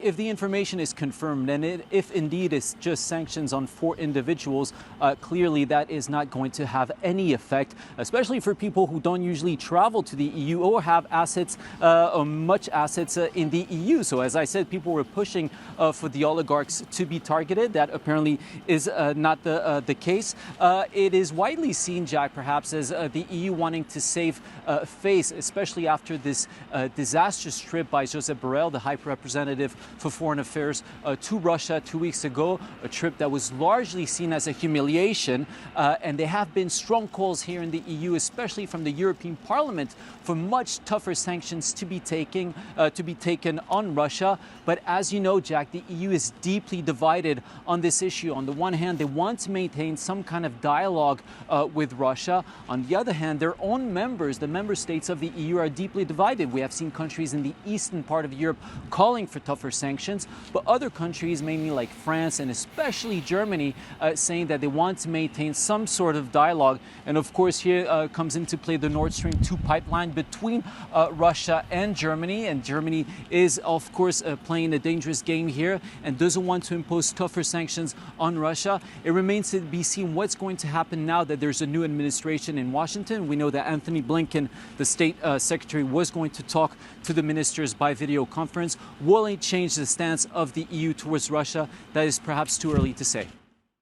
If the information is confirmed and if indeed it's just sanctions on 4 individuals, clearly that is not going to have any effect, especially for people who don't usually travel to the EU or have assets, or much assets in the EU. So as I said, people were pushing for the oligarchs to be targeted. That apparently is not the case. It is widely seen, Jack, perhaps as the EU wanting to save face, especially after this disastrous trip by Josep Borrell, the High Representative for Foreign Affairs, to Russia 2 weeks ago, a trip that was largely seen as a humiliation. And there have been strong calls here in the EU, especially from the European Parliament, for much tougher sanctions to be taken on Russia. But as you know, Jack, the EU is deeply divided on this issue. On the one hand, they want to maintain some kind of dialogue with Russia. On the other hand, their own members, the member states of the EU, are deeply divided. We have seen countries in the eastern part of Europe calling for tougher sanctions, but other countries, mainly like France and especially Germany, saying that they want to maintain some sort of dialogue. And of course, here comes into play the Nord Stream 2 pipeline between Russia and Germany. And Germany is, of course, playing a dangerous game here and doesn't want to impose tougher sanctions on Russia. It remains to be seen what's going to happen now that there's a new administration in Washington. We know that Anthony Blinken, the state secretary, was going to talk to the ministers by video conference. Will it change the stance of the EU towards Russia? That is perhaps too early to say.